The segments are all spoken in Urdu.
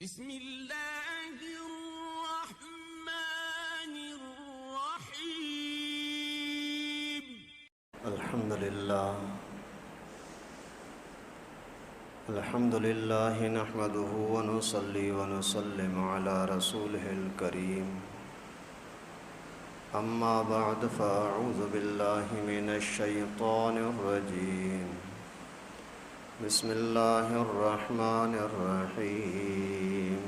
بسم اللہ الرحمن الرحیم الحمد للہ نحمده ونصلي ونسلم على رسوله الكريم اما بعد فاعوذ باللہ من الشیطان الرجیم بسم اللہ الرحمن الرحیم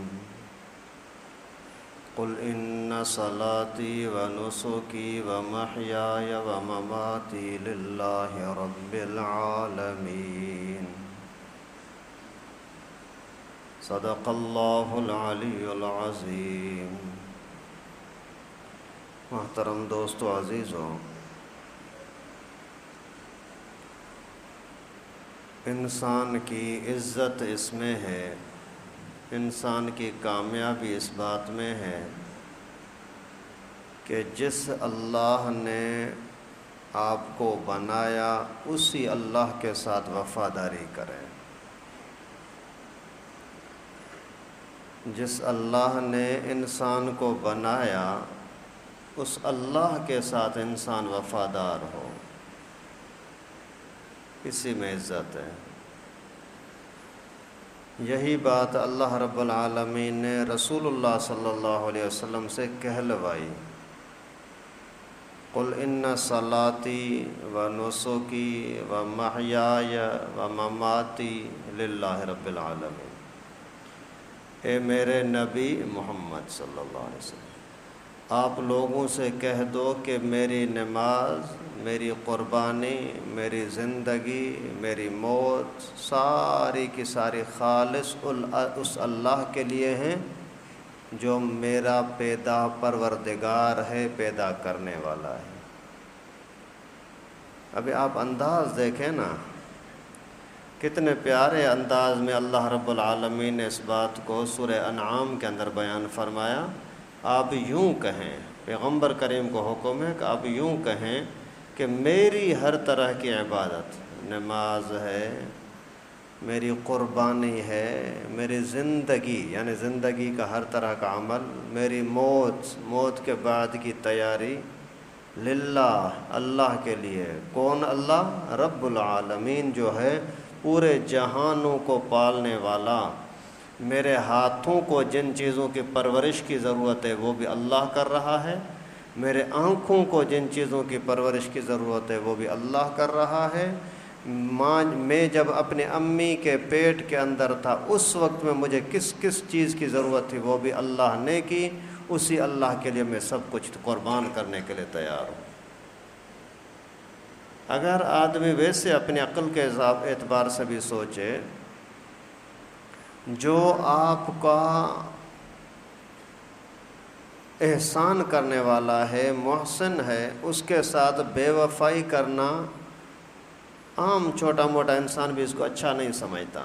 قل ان صلاتي ونسكي ومحياي ومماتي لله رب العالمين صدق اللہ العلی العظیم۔ محترم دوستو عزیزو، انسان کی عزت اس میں ہے، انسان کی کامیابی اس بات میں ہے کہ جس اللہ نے آپ کو بنایا اسی اللہ کے ساتھ وفاداری کریں۔ جس اللہ نے انسان کو بنایا اس اللہ کے ساتھ انسان وفادار ہو، اسی میں عزت ہے۔ یہی بات اللہ رب العالمین نے رسول اللہ صلی اللہ علیہ وسلم سے کہلوائی۔ قل ان صلاتی و نسکی و محیای و مماتی للہ رب العالمین۔ اے میرے نبی محمد صلی اللہ علیہ وسلم، آپ لوگوں سے کہہ دو کہ میری نماز، میری قربانی، میری زندگی، میری موت ساری کی ساری خالص اس اللہ کے لیے ہیں جو میرا پیدا پروردگار ہے، پیدا کرنے والا ہے۔ ابھی آپ انداز دیکھیں نا، کتنے پیارے انداز میں اللہ رب العالمین نے اس بات کو سورہ انعام کے اندر بیان فرمایا۔ آپ یوں کہیں، پیغمبر کریم کو حکم ہے کہ آپ یوں کہیں کہ میری ہر طرح کی عبادت، نماز ہے، میری قربانی ہے، میری زندگی یعنی زندگی کا ہر طرح کا عمل، میری موت کے بعد کی تیاری للہ، اللہ کے لیے۔ کون اللہ؟ رب العالمین، جو ہے پورے جہانوں کو پالنے والا۔ میرے ہاتھوں کو جن چیزوں کی پرورش کی ضرورت ہے وہ بھی اللہ کر رہا ہے، میرے آنکھوں کو جن چیزوں کی پرورش کی ضرورت ہے وہ بھی اللہ کر رہا ہے۔ میں جب اپنے امی کے پیٹ کے اندر تھا اس وقت میں مجھے کس کس چیز کی ضرورت تھی وہ بھی اللہ نے کی، اسی اللہ کے لیے میں سب کچھ قربان کرنے کے لیے تیار ہوں۔ اگر آدمی ویسے اپنی عقل کے اعتبار سے بھی سوچے، جو آپ کا احسان کرنے والا ہے، محسن ہے، اس کے ساتھ بے وفائی کرنا عام چھوٹا موٹا انسان بھی اس کو اچھا نہیں سمجھتا۔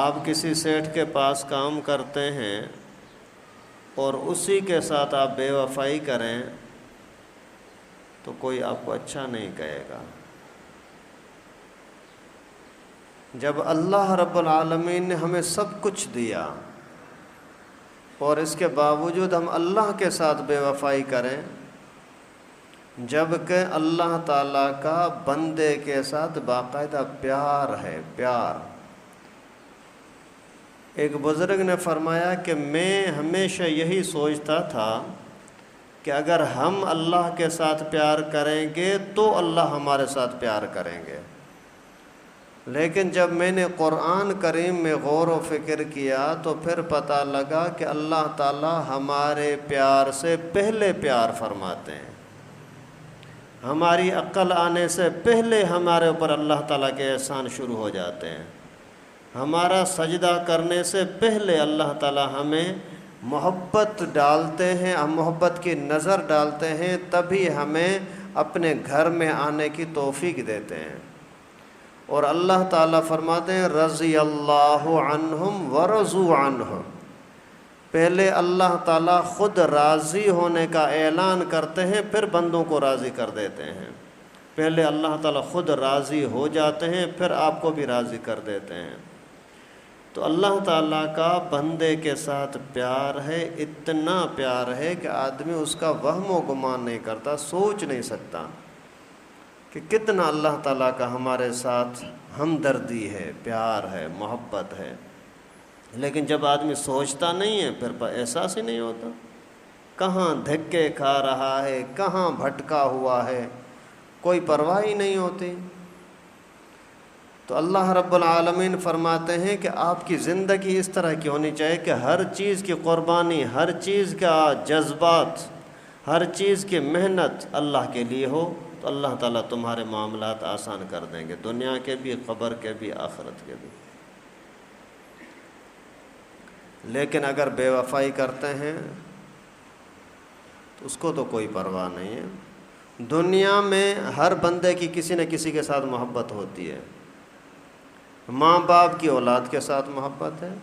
آپ کسی سیٹھ کے پاس کام کرتے ہیں اور اسی کے ساتھ آپ بے وفائی کریں تو کوئی آپ کو اچھا نہیں کہے گا۔ جب اللہ رب العالمین نے ہمیں سب کچھ دیا اور اس کے باوجود ہم اللہ کے ساتھ بے وفائی کریں، جبکہ اللہ تعالیٰ کا بندے کے ساتھ باقاعدہ پیار ہے، پیار۔ ایک بزرگ نے فرمایا کہ میں ہمیشہ یہی سوچتا تھا کہ اگر ہم اللہ کے ساتھ پیار کریں گے تو اللہ ہمارے ساتھ پیار کریں گے، لیکن جب میں نے قرآن کریم میں غور و فکر کیا تو پھر پتہ لگا کہ اللہ تعالیٰ ہمارے پیار سے پہلے پیار فرماتے ہیں۔ ہماری عقل آنے سے پہلے ہمارے اوپر اللہ تعالیٰ کے احسان شروع ہو جاتے ہیں۔ ہمارا سجدہ کرنے سے پہلے اللہ تعالیٰ ہمیں محبت ڈالتے ہیں، ہم محبت کی نظر ڈالتے ہیں، تبھی ہمیں اپنے گھر میں آنے کی توفیق دیتے ہیں۔ اور اللہ تعالیٰ فرماتے ہیں رضی اللہ عنہم ورضوا عنہ۔ پہلے اللہ تعالیٰ خود راضی ہونے کا اعلان کرتے ہیں، پھر بندوں کو راضی کر دیتے ہیں۔ پہلے اللہ تعالیٰ خود راضی ہو جاتے ہیں، پھر آپ کو بھی راضی کر دیتے ہیں۔ تو اللہ تعالیٰ کا بندے کے ساتھ پیار ہے، اتنا پیار ہے کہ آدمی اس کا وہم و گمان نہیں کرتا، سوچ نہیں سکتا کہ کتنا اللہ تعالیٰ کا ہمارے ساتھ ہمدردی ہے، پیار ہے، محبت ہے۔ لیکن جب آدمی سوچتا نہیں ہے پھر احساس ہی نہیں ہوتا، کہاں دھکے کھا رہا ہے، کہاں بھٹکا ہوا ہے، کوئی پرواہ ہی نہیں ہوتی۔ تو اللہ رب العالمین فرماتے ہیں کہ آپ کی زندگی اس طرح کی ہونی چاہیے کہ ہر چیز کی قربانی، ہر چیز کا جذبات، ہر چیز کی محنت اللہ کے لیے ہو، تو اللہ تعالیٰ تمہارے معاملات آسان کر دیں گے، دنیا کے بھی، قبر کے بھی، آخرت کے بھی۔ لیکن اگر بے وفائی کرتے ہیں تو اس کو تو کوئی پرواہ نہیں ہے۔ دنیا میں ہر بندے کی کسی نہ کسی کے ساتھ محبت ہوتی ہے، ماں باپ کی اولاد کے ساتھ محبت ہے،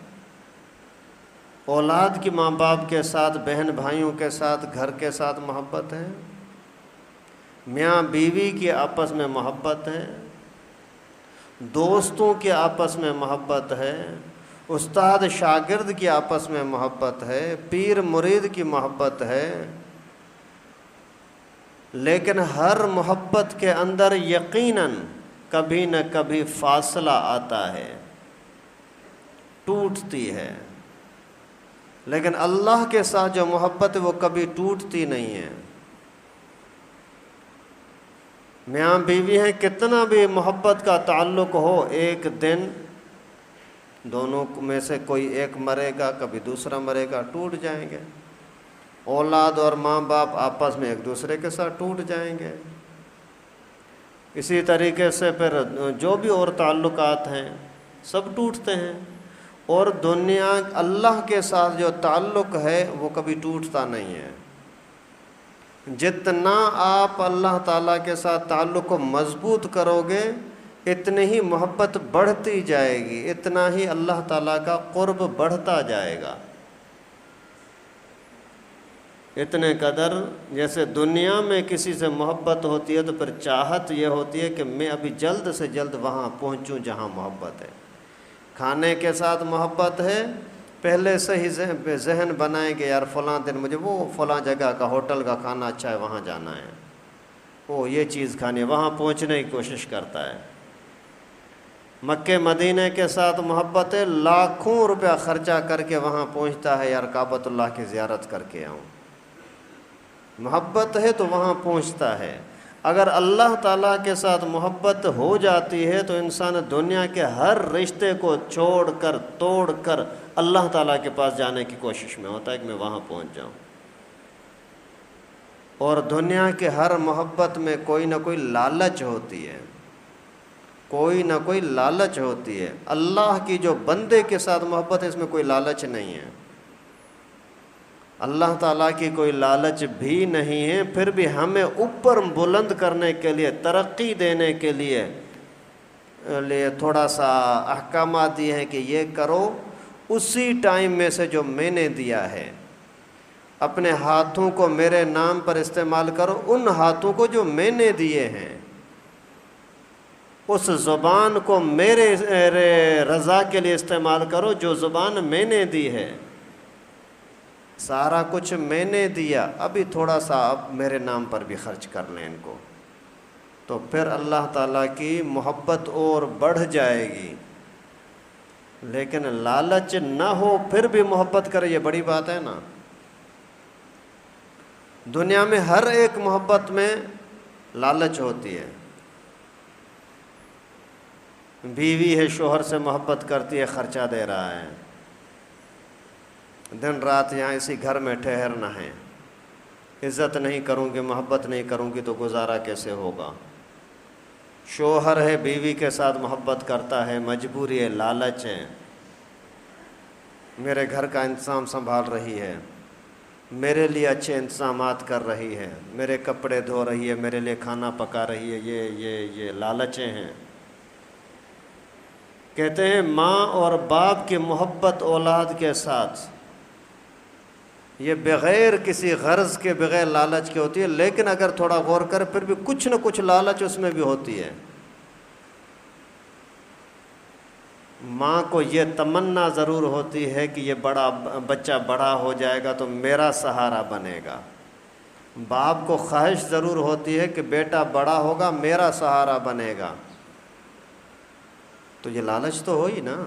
اولاد کی ماں باپ کے ساتھ، بہن بھائیوں کے ساتھ، گھر کے ساتھ محبت ہے، میاں بیوی کی آپس میں محبت ہے، دوستوں کے آپس میں محبت ہے، استاد شاگرد کی آپس میں محبت ہے، پیر مرید کی محبت ہے۔ لیکن ہر محبت کے اندر یقیناً کبھی نہ کبھی فاصلہ آتا ہے، ٹوٹتی ہے۔ لیکن اللہ کے ساتھ جو محبت ہے وہ کبھی ٹوٹتی نہیں ہے۔ میاں بیوی ہیں، کتنا بھی محبت کا تعلق ہو، ایک دن دونوں میں سے کوئی ایک مرے گا، کبھی دوسرا مرے گا، ٹوٹ جائیں گے۔ اولاد اور ماں باپ آپس میں ایک دوسرے کے ساتھ ٹوٹ جائیں گے۔ اسی طریقے سے پھر جو بھی اور تعلقات ہیں سب ٹوٹتے ہیں، اور دنیا اللہ کے ساتھ جو تعلق ہے وہ کبھی ٹوٹتا نہیں ہے۔ جتنا آپ اللہ تعالیٰ کے ساتھ تعلق کو مضبوط کرو گے اتنی ہی محبت بڑھتی جائے گی، اتنا ہی اللہ تعالیٰ کا قرب بڑھتا جائے گا۔ اتنے قدر جیسے دنیا میں کسی سے محبت ہوتی ہے تو پھر چاہت یہ ہوتی ہے کہ میں ابھی جلد سے جلد وہاں پہنچوں جہاں محبت ہے۔ کھانے کے ساتھ محبت ہے، پہلے سے ہی ذہن بنائیں کہ یار فلاں دن مجھے وہ فلاں جگہ کا ہوٹل کا کھانا اچھا ہے، وہاں جانا ہے، وہ یہ چیز کھانی ہے، وہاں پہنچنے کی کوشش کرتا ہے۔ مکہ مدینہ کے ساتھ محبت ہے، لاکھوں روپیہ خرچہ کر کے وہاں پہنچتا ہے، یار کعبۃ اللہ کی زیارت کر کے آؤں۔ محبت ہے تو وہاں پہنچتا ہے۔ اگر اللہ تعالیٰ کے ساتھ محبت ہو جاتی ہے تو انسان دنیا کے ہر رشتے کو چھوڑ کر، توڑ کر اللہ تعالیٰ کے پاس جانے کی کوشش میں ہوتا ہے کہ میں وہاں پہنچ جاؤں۔ اور دنیا کے ہر محبت میں کوئی نہ کوئی لالچ ہوتی ہے، کوئی نہ کوئی لالچ ہوتی ہے۔ اللہ کی جو بندے کے ساتھ محبت ہے اس میں کوئی لالچ نہیں ہے، اللہ تعالیٰ کی کوئی لالچ بھی نہیں ہے۔ پھر بھی ہمیں اوپر بلند کرنے کے لیے، ترقی دینے کے لیے تھوڑا سا احکامات دیے ہیں کہ یہ کرو، اسی ٹائم میں سے جو میں نے دیا ہے، اپنے ہاتھوں کو میرے نام پر استعمال کرو، ان ہاتھوں کو جو میں نے دیے ہیں، اس زبان کو میرے رضا کے لیے استعمال کرو، جو زبان میں نے دی ہے، سارا کچھ میں نے دیا، ابھی تھوڑا سا اب میرے نام پر بھی خرچ کر لیں ان کو، تو پھر اللہ تعالیٰ کی محبت اور بڑھ جائے گی۔ لیکن لالچ نہ ہو پھر بھی محبت کرے، یہ بڑی بات ہے نا۔ دنیا میں ہر ایک محبت میں لالچ ہوتی ہے۔ بیوی ہے، شوہر سے محبت کرتی ہے، خرچہ دے رہا ہے، دن رات یہاں اسی گھر میں ٹھہرنا ہے، عزت نہیں کروں گی، محبت نہیں کروں گی تو گزارا کیسے ہوگا۔ شوہر ہے، بیوی کے ساتھ محبت کرتا ہے، مجبوری ہے، لالچ ہے، میرے گھر کا انتظام سنبھال رہی ہے، میرے لیے اچھے انتظامات کر رہی ہے، میرے کپڑے دھو رہی ہے، میرے لیے کھانا پکا رہی ہے، یہ لالچیں ہیں۔ کہتے ہیں ماں اور باپ کی محبت اولاد کے ساتھ یہ بغیر کسی غرض کے، بغیر لالچ کے ہوتی ہے، لیکن اگر تھوڑا غور کرے پھر بھی کچھ نہ کچھ لالچ اس میں بھی ہوتی ہے۔ ماں کو یہ تمنا ضرور ہوتی ہے کہ یہ بچہ بڑا ہو جائے گا تو میرا سہارا بنے گا، باپ کو خواہش ضرور ہوتی ہے کہ بیٹا بڑا ہوگا میرا سہارا بنے گا، تو یہ لالچ تو ہو ہی نا۔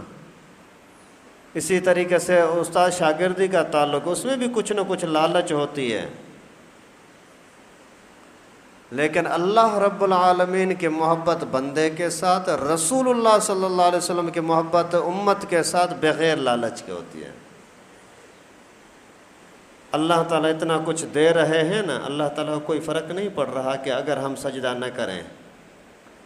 اسی طریقے سے استاد شاگردی کا تعلق، اس میں بھی کچھ نہ کچھ لالچ ہوتی ہے، لیکن اللہ رب العالمین کی محبت بندے کے ساتھ، رسول اللہ صلی اللہ علیہ وسلم کی محبت امت کے ساتھ بغیر لالچ کے ہوتی ہے۔ اللہ تعالیٰ اتنا کچھ دے رہے ہیں نا، اللہ تعالیٰ کو کوئی فرق نہیں پڑ رہا کہ اگر ہم سجدہ نہ کریں،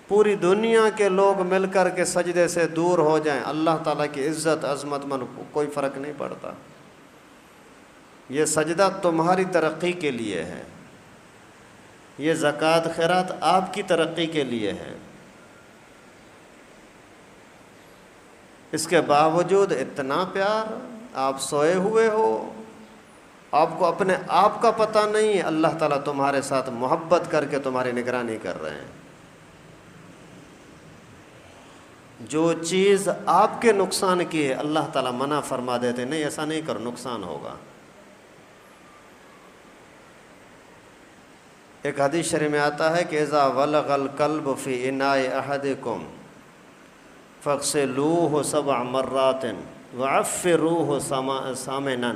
پوری دنیا کے لوگ مل کر کے سجدے سے دور ہو جائیں، اللہ تعالیٰ کی عزت عظمت من کوئی فرق نہیں پڑتا۔ یہ سجدہ تمہاری ترقی کے لیے ہے، یہ زکوٰۃ خیرات آپ کی ترقی کے لیے ہے، اس کے باوجود اتنا پیار، آپ سوئے ہوئے ہو، آپ کو اپنے آپ کا پتہ نہیں، اللہ تعالیٰ تمہارے ساتھ محبت کر کے تمہاری نگرانی کر رہے ہیں۔ جو چیز آپ کے نقصان کی ہے اللہ تعالیٰ منع فرما دیتے، نہیں ایسا نہیں کرو، نقصان ہوگا۔ ایک حدیث شریف میں آتا ہے کہ اذا ولغ الکلب فی اناء احدکم فاغسلوہ 7 مرات وعفروہ ثامنا۔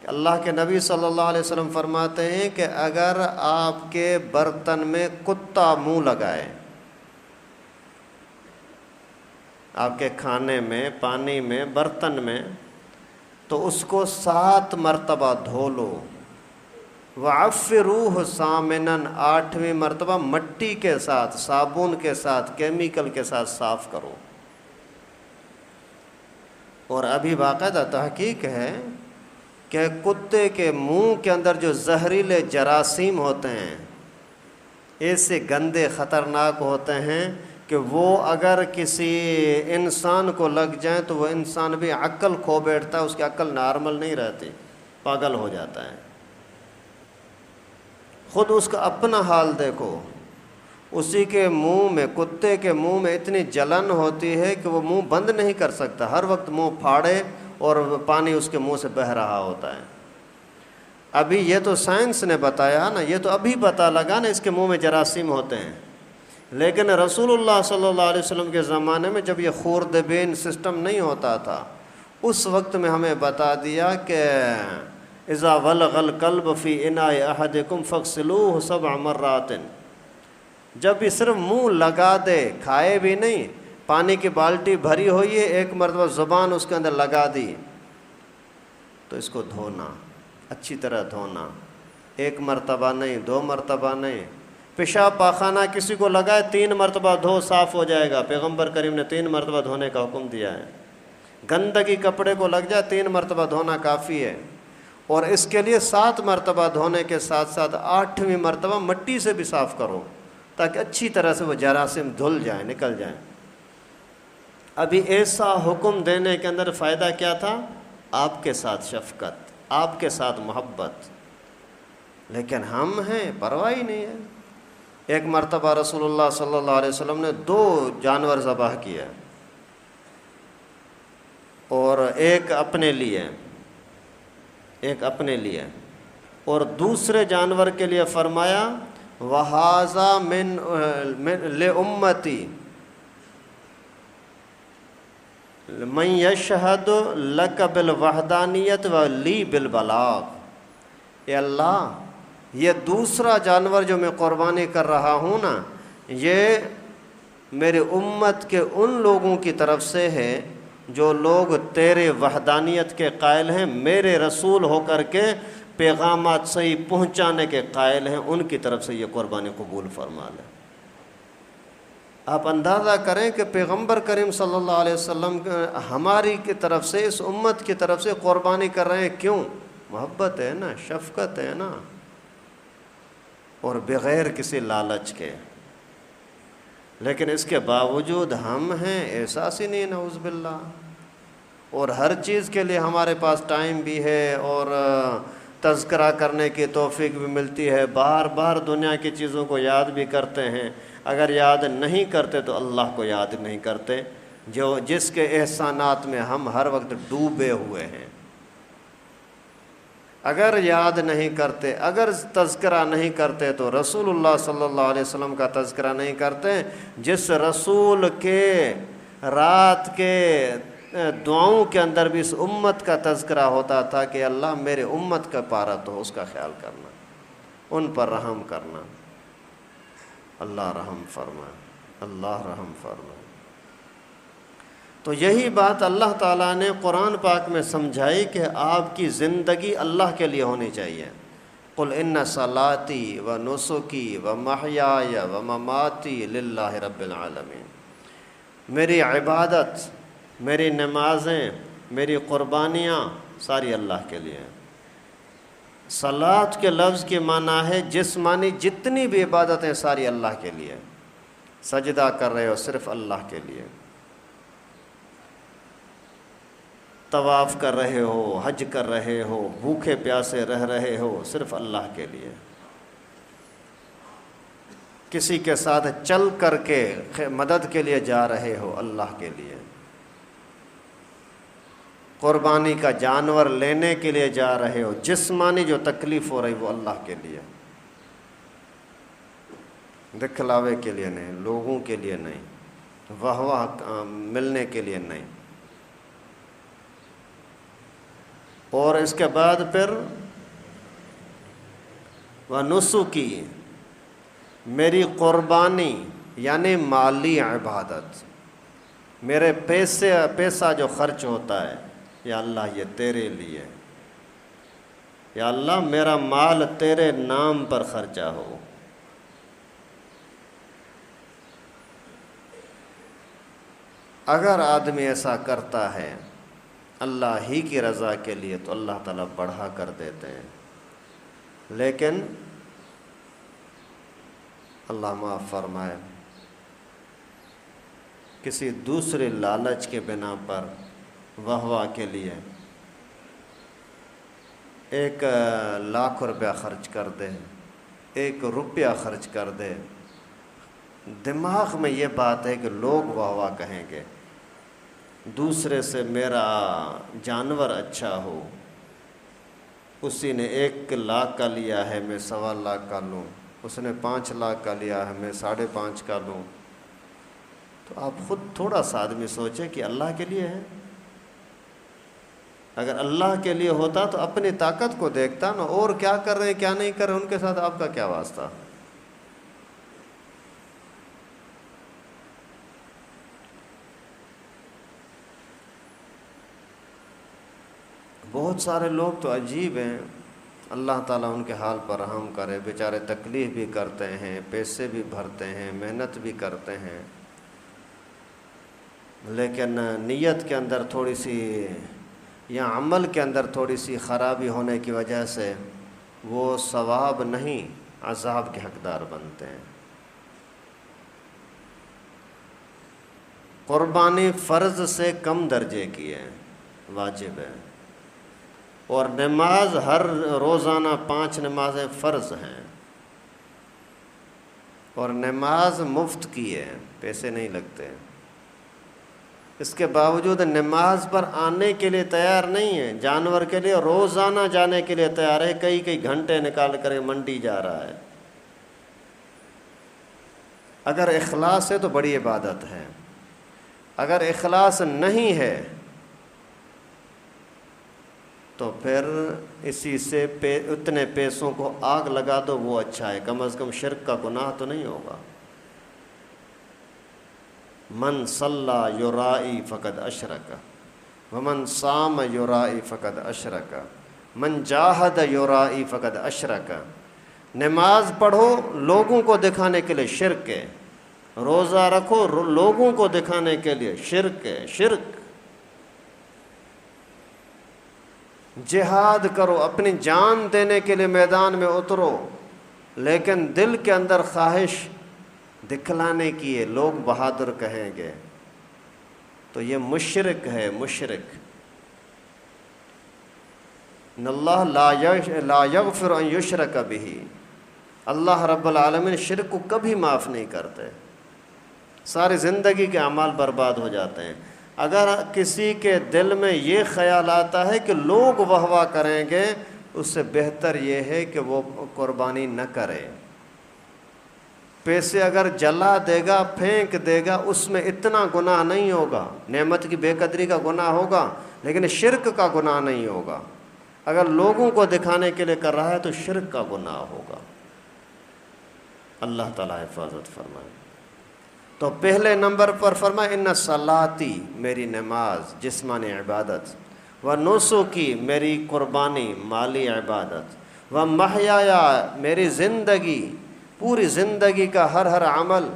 اللہ کے نبی صلی اللہ علیہ وسلم فرماتے ہیں کہ اگر آپ کے برتن میں کتا منہ لگائے، آپ کے کھانے میں، پانی میں، برتن میں، تو اس کو 7 مرتبہ دھو لو، وَعَفِّرُوهُ ثَامِنًا 8ویں مرتبہ مٹی کے ساتھ، صابن کے ساتھ، کیمیکل کے ساتھ صاف کرو۔ اور ابھی باقاعدہ تحقیق ہے کہ کتے کے منہ کے اندر جو زہریلے جراثیم ہوتے ہیں، ایسے گندے خطرناک ہوتے ہیں کہ وہ اگر کسی انسان کو لگ جائیں تو وہ انسان بھی عقل کھو بیٹھتا ہے، اس کی عقل نارمل نہیں رہتی، پاگل ہو جاتا ہے۔ خود اس کا اپنا حال دیکھو، اسی کے منہ میں، کتے کے منہ میں اتنی جلن ہوتی ہے کہ وہ منہ بند نہیں کر سکتا، ہر وقت منہ پھاڑے اور پانی اس کے منہ سے بہہ رہا ہوتا ہے۔ ابھی یہ تو سائنس نے بتایا نا، یہ تو ابھی پتہ لگا نا اس کے منہ میں جراثیم ہوتے ہیں، لیکن رسول اللہ صلی اللہ علیہ وسلم کے زمانے میں جب یہ خوردبین سسٹم نہیں ہوتا تھا، اس وقت میں ہمیں بتا دیا کہ اذا ولغ الکلب فی اناء احدکم فاغسلوہ 7 مرات، جب بھی صرف منہ لگا دے، کھائے بھی نہیں، پانی کی بالٹی بھری ہوئی ہے، ایک مرتبہ زبان اس کے اندر لگا دی تو اس کو دھونا، اچھی طرح دھونا، 1 مرتبہ نہیں، 2 مرتبہ نہیں۔ پیشاب پاخانہ کسی کو لگائے 3 مرتبہ دھو، صاف ہو جائے گا، پیغمبر کریم نے 3 مرتبہ دھونے کا حکم دیا ہے۔ گندگی کپڑے کو لگ جائے 3 مرتبہ دھونا کافی ہے، اور اس کے لیے 7 مرتبہ دھونے کے ساتھ ساتھ 8ویں مرتبہ مٹی سے بھی صاف کرو تاکہ اچھی طرح سے وہ جراثیم دھل جائیں، نکل جائیں۔ ابھی ایسا حکم دینے کے اندر فائدہ کیا تھا؟ آپ کے ساتھ شفقت، آپ کے ساتھ محبت، لیکن ہم ہیں پرواہ ہی نہیں ہے۔ ایک مرتبہ رسول اللہ صلی اللہ علیہ وسلم نے 2 جانور ذبح کیے، اور ایک اپنے لیے اور دوسرے جانور کے لیے فرمایا وَهَذَا مِن لِأُمَّتِي مَن يَشْهَدُ لَكَ بِالْوَحْدَانِيَّةِ وَلِي بِالْبَلَاغِ۔ اے اللہ، یہ دوسرا جانور جو میں قربانی کر رہا ہوں نا، یہ میرے امت کے ان لوگوں کی طرف سے ہے جو لوگ تیرے وحدانیت کے قائل ہیں، میرے رسول ہو کر کے پیغامات صحیح پہنچانے کے قائل ہیں، ان کی طرف سے یہ قربانی قبول فرما لیں۔ آپ اندازہ کریں کہ پیغمبر کریم صلی اللہ علیہ وسلم ہماری کی طرف سے، اس امت کی طرف سے قربانی کر رہے ہیں، کیوں؟ محبت ہے نا، شفقت ہے نا، اور بغیر کسی لالچ کے۔ لیکن اس کے باوجود ہم ہیں احساس ہی نہیں، نعوذ باللہ، اور ہر چیز کے لیے ہمارے پاس ٹائم بھی ہے اور تذکرہ کرنے کی توفیق بھی ملتی ہے، بار بار دنیا کی چیزوں کو یاد بھی کرتے ہیں، اگر یاد نہیں کرتے تو اللہ کو یاد نہیں کرتے۔ جس کے احسانات میں ہم ہر وقت ڈوبے ہوئے ہیں۔ اگر یاد نہیں کرتے، اگر تذکرہ نہیں کرتے تو رسول اللہ صلی اللہ علیہ وسلم کا تذکرہ نہیں کرتے، جس رسول کے رات کے دعاؤں کے اندر بھی اس امت کا تذکرہ ہوتا تھا کہ اللہ میرے امت کا پارا تو اس کا خیال کرنا، ان پر رحم کرنا، اللہ رحم فرمائے، اللہ رحم فرمائے۔ تو یہی بات اللہ تعالیٰ نے قرآن پاک میں سمجھائی کہ آپ کی زندگی اللہ کے لیے ہونی چاہیے۔ قل ان صلاتی و نسکی و محیای و مماتی للہ رب العالمین، میری عبادت، میری نمازیں، میری قربانیاں ساری اللہ کے لیے ہیں۔ صلاۃ کے لفظ کی معنی ہے جسمانی جتنی بھی عبادتیں ساری اللہ کے لیے، سجدہ کر رہے ہو صرف اللہ کے لیے، طواف کر رہے ہو، حج کر رہے ہو، بھوکے پیاسے رہ رہے ہو صرف اللہ کے لیے، کسی کے ساتھ چل کر کے مدد کے لیے جا رہے ہو اللہ کے لیے، قربانی کا جانور لینے کے لیے جا رہے ہو، جسمانی جو تکلیف ہو رہی وہ اللہ کے لیے، دکھلاوے کے لیے نہیں، لوگوں کے لیے نہیں، واہ واہ ملنے کے لیے نہیں۔ اور اس کے بعد پھر وَنُسُكِي، میری قربانی یعنی مالی عبادت، میرے پیسہ جو خرچ ہوتا ہے یا اللہ یہ تیرے لیے، یا اللہ میرا مال تیرے نام پر خرچہ ہو۔ اگر آدمی ایسا کرتا ہے اللہ ہی کی رضا کے لیے تو اللہ تعالیٰ بڑھا کر دیتے ہیں، لیکن اللہ معاف فرمائے کسی دوسرے لالچ کے بنا پر واہ واہ کے لیے 1,00,000 روپیہ خرچ کر دے، 1 روپیہ خرچ کر دے، دماغ میں یہ بات ہے کہ لوگ واہ واہ کہیں گے، دوسرے سے میرا جانور اچھا ہو، اسی نے 1,00,000 کا لیا ہے میں 1,25,000 کا لوں، اس نے 5,00,000 کا لیا ہے میں 5.5 کا لوں۔ تو آپ خود تھوڑا سا آدمی سوچے کہ اللہ کے لیے ہے، اگر اللہ کے لیے ہوتا تو اپنی طاقت کو دیکھتا نا، اور کیا کر رہے ہیں کیا نہیں کر رہے ان کے ساتھ آپ کا کیا واسطہ۔ بہت سارے لوگ تو عجیب ہیں، اللہ تعالیٰ ان کے حال پر رحم کرے، بیچارے تکلیف بھی کرتے ہیں، پیسے بھی بھرتے ہیں، محنت بھی کرتے ہیں، لیکن نیت کے اندر تھوڑی سی یا عمل کے اندر تھوڑی سی خرابی ہونے کی وجہ سے وہ ثواب نہیں عذاب کے حقدار بنتے ہیں۔ قربانی فرض سے کم درجے کی ہے، واجب ہے، اور نماز ہر روزانہ 5 نمازیں فرض ہیں، اور نماز مفت کی ہے، پیسے نہیں لگتے۔ اس کے باوجود نماز پر آنے کے لیے تیار نہیں ہے، جانور کے لیے روزانہ جانے کے لیے تیار ہے، کئی گھنٹے نکال کر منڈی جا رہا ہے۔ اگر اخلاص ہے تو بڑی عبادت ہے، اگر اخلاص نہیں ہے تو پھر اسی سے اتنے پیسوں کو آگ لگا دو، وہ اچھا ہے، کم از کم شرک کا گناہ تو نہیں ہوگا۔ من صلی یرائی فقد اشرک ومن صام یرائی فقد اشرک من جاہد یرائی فقد اشرک۔ نماز پڑھو لوگوں کو دکھانے کے لیے شرک ہے، روزہ رکھو لوگوں کو دکھانے کے لیے شرک ہے، شرک۔ جہاد کرو، اپنی جان دینے کے لیے میدان میں اترو، لیکن دل کے اندر خواہش دکھلانے کی ہے، لوگ بہادر کہیں گے، تو یہ مشرک ہے، مشرک۔ ان اللہ لا یغفر ان یشرک بہ، اللہ رب العالمین شرک کو کبھی معاف نہیں کرتے، ساری زندگی کے اعمال برباد ہو جاتے ہیں۔ اگر کسی کے دل میں یہ خیال آتا ہے کہ لوگ واہ واہ کریں گے، اس سے بہتر یہ ہے کہ وہ قربانی نہ کرے۔ پیسے اگر جلا دے گا، پھینک دے گا، اس میں اتنا گناہ نہیں ہوگا، نعمت کی بے قدری کا گناہ ہوگا لیکن شرک کا گناہ نہیں ہوگا۔ اگر لوگوں کو دکھانے کے لیے کر رہا ہے تو شرک کا گناہ ہوگا۔ اللہ تعالیٰ حفاظت فرمائے۔ تو پہلے نمبر پر فرمائے ان صلاتی، میری نماز جسمانی عبادت، و نسکی، میری قربانی مالی عبادت، و محیایا، میری زندگی پوری زندگی کا ہر عمل،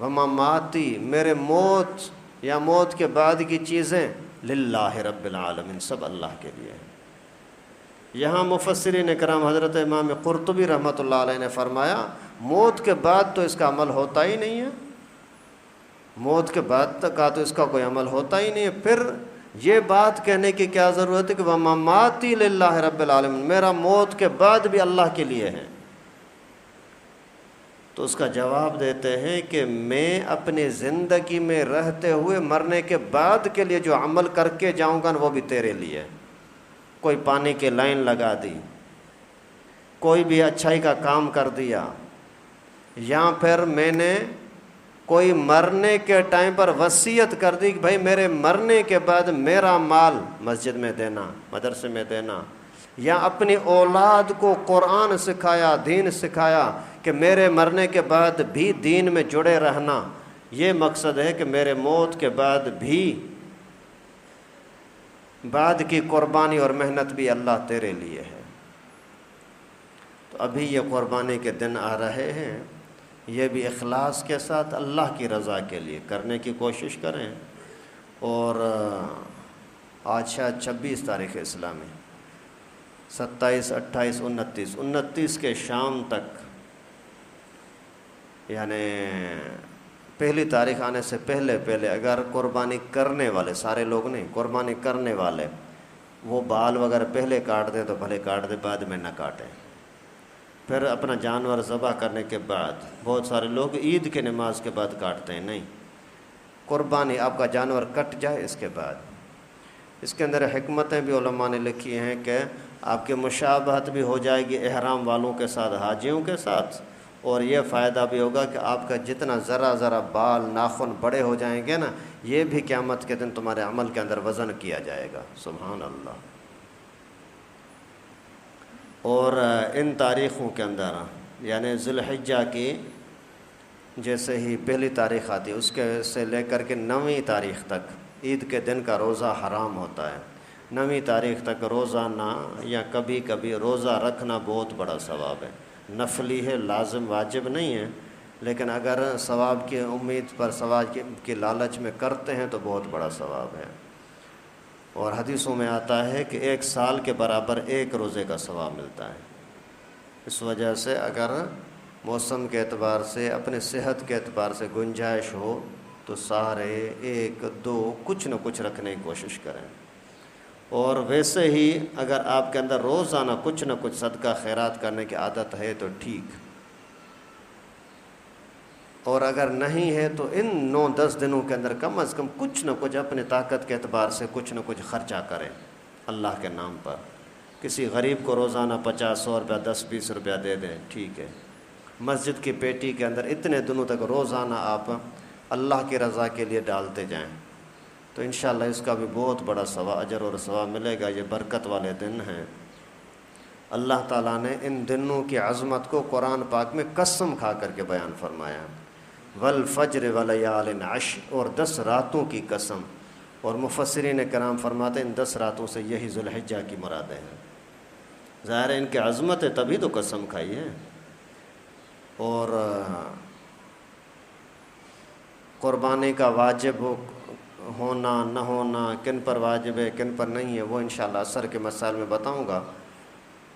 و مماتی، میرے موت یا موت کے بعد کی چیزیں، للہ رب العالمین، سب اللہ کے لیے ہیں۔ یہاں مفسرین کرام حضرت امام قرطبی رحمۃ اللہ علیہ نے فرمایا موت کے بعد تو اس کا عمل ہوتا ہی نہیں ہے، موت کے بعد تک کا تو اس کا کوئی عمل ہوتا ہی نہیں ہے، پھر یہ بات کہنے کی کیا ضرورت ہے کہ وَمَمَاتِي لِلَّهِ رَبِّ الْعَالَمِينَ، میرا موت کے بعد بھی اللہ کے لیے ہے؟ تو اس کا جواب دیتے ہیں کہ میں اپنی زندگی میں رہتے ہوئے مرنے کے بعد کے لیے جو عمل کر کے جاؤں گا وہ بھی تیرے لیے۔ کوئی پانی کی لائن لگا دی، کوئی بھی اچھائی کا کام کر دیا، یا پھر میں نے کوئی مرنے کے ٹائم پر وصیت کر دی کہ بھائی میرے مرنے کے بعد میرا مال مسجد میں دینا، مدرسے میں دینا، یا اپنی اولاد کو قرآن سکھایا، دین سکھایا کہ میرے مرنے کے بعد بھی دین میں جڑے رہنا، یہ مقصد ہے کہ میرے موت کے بعد بھی بعد کی قربانی اور محنت بھی اللہ تیرے لیے ہے۔ تو ابھی یہ قربانی کے دن آ رہے ہیں، یہ بھی اخلاص کے ساتھ اللہ کی رضا کے لیے کرنے کی کوشش کریں۔ اور آج شاید 26 تاریخ اسلامی، 27، 28، 29 کے شام تک، یعنی پہلی تاریخ آنے سے پہلے اگر قربانی کرنے والے، سارے لوگ نہیں، قربانی کرنے والے وہ بال وغیرہ پہلے کاٹ دیں تو بھلے کاٹ دیں، بعد میں نہ کاٹیں۔ پھر اپنا جانور ذبح کرنے کے بعد، بہت سارے لوگ عید کے نماز کے بعد کاٹتے ہیں، نہیں، قربانی آپ کا جانور کٹ جائے اس کے بعد۔ اس کے اندر حکمتیں بھی علماء نے لکھی ہیں کہ آپ کی مشابہت بھی ہو جائے گی احرام والوں کے ساتھ، حاجیوں کے ساتھ، اور یہ فائدہ بھی ہوگا کہ آپ کا جتنا ذرا بال ناخن بڑے ہو جائیں گے نا، یہ بھی قیامت کے دن تمہارے عمل کے اندر وزن کیا جائے گا۔ سبحان اللہ۔ اور ان تاریخوں کے اندر، یعنی ذی الحجہ کی جیسے ہی پہلی تاریخ آتی ہے، اس کے سے لے کر کے 9ویں تاریخ تک عید کے دن کا روزہ حرام ہوتا ہے۔ 9ویں تاریخ تک روزانہ یا کبھی کبھی روزہ رکھنا بہت بڑا ثواب ہے، نفلی ہے، لازم واجب نہیں ہے، لیکن اگر ثواب کی امید پر، ثواب کی لالچ میں کرتے ہیں تو بہت بڑا ثواب ہے۔ اور حدیثوں میں آتا ہے کہ 1 سال کے برابر 1 روزے کا ثواب ملتا ہے۔ اس وجہ سے اگر موسم کے اعتبار سے، اپنے صحت کے اعتبار سے گنجائش ہو تو سارے 1، 2 کچھ نہ کچھ رکھنے کی کوشش کریں۔ اور ویسے ہی اگر آپ کے اندر روزانہ کچھ نہ کچھ صدقہ خیرات کرنے کی عادت ہے تو ٹھیک، اور اگر نہیں ہے تو ان 9-10 دنوں کے اندر کم از کم کچھ نہ کچھ اپنے طاقت کے اعتبار سے کچھ نہ کچھ خرچہ کریں اللہ کے نام پر۔ کسی غریب کو روزانہ 50-100 روپیہ، 10-20 روپیہ دے دیں، ٹھیک ہے۔ مسجد کی پیٹی کے اندر اتنے دنوں تک روزانہ آپ اللہ کی رضا کے لیے ڈالتے جائیں تو انشاءاللہ اس کا بھی بہت بڑا ثواب، اجر اور ثواب ملے گا۔ یہ برکت والے دن ہیں۔ اللہ تعالیٰ نے ان دنوں کی عظمت کو قرآن پاک میں قسم کھا کر کے بیان فرمایا، والفجر ولیال عشر، اور 10 راتوں کی قسم۔ اور مفسرین کرام فرماتے ہیں ان 10 راتوں سے یہی ذی الحجہ کی مرادیں ہیں۔ ظاہر ہے ان کی عظمت ہے تبھی تو قسم کھائی ہے۔ اور قربانی کا واجب ہونا نہ ہونا، کن پر واجب ہے کن پر نہیں ہے، وہ انشاءاللہ عصر کے مسائل میں بتاؤں گا۔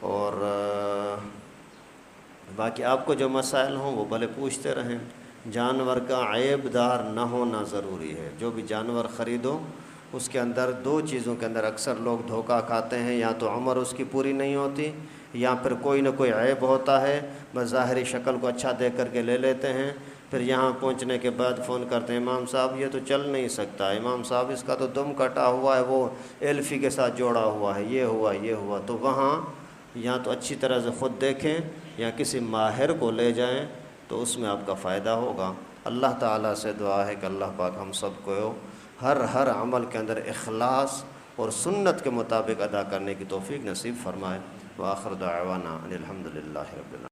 اور باقی آپ کو جو مسائل ہوں وہ بھلے پوچھتے رہیں۔ جانور کا عیب دار نہ ہونا ضروری ہے۔ جو بھی جانور خریدو اس کے اندر 2 چیزوں کے اندر اکثر لوگ دھوکہ کھاتے ہیں، یا تو عمر اس کی پوری نہیں ہوتی، یا پھر کوئی نہ کوئی عیب ہوتا ہے، بس ظاہری شکل کو اچھا دیکھ کر کے لے لیتے ہیں، پھر یہاں پہنچنے کے بعد فون کرتے ہیں امام صاحب یہ تو چل نہیں سکتا، امام صاحب اس کا تو دم کٹا ہوا ہے، وہ ایلفی کے ساتھ جوڑا ہوا ہے، یہ ہوا۔ تو وہاں یا تو اچھی طرح سے خود دیکھیں یا کسی ماہر کو لے جائیں تو اس میں آپ کا فائدہ ہوگا۔ اللہ تعالیٰ سے دعا ہے کہ اللہ پاک ہم سب کو ہر عمل کے اندر اخلاص اور سنت کے مطابق ادا کرنے کی توفیق نصیب فرمائے۔ وآخر دعوانا ان الحمد للہ رب العالمین۔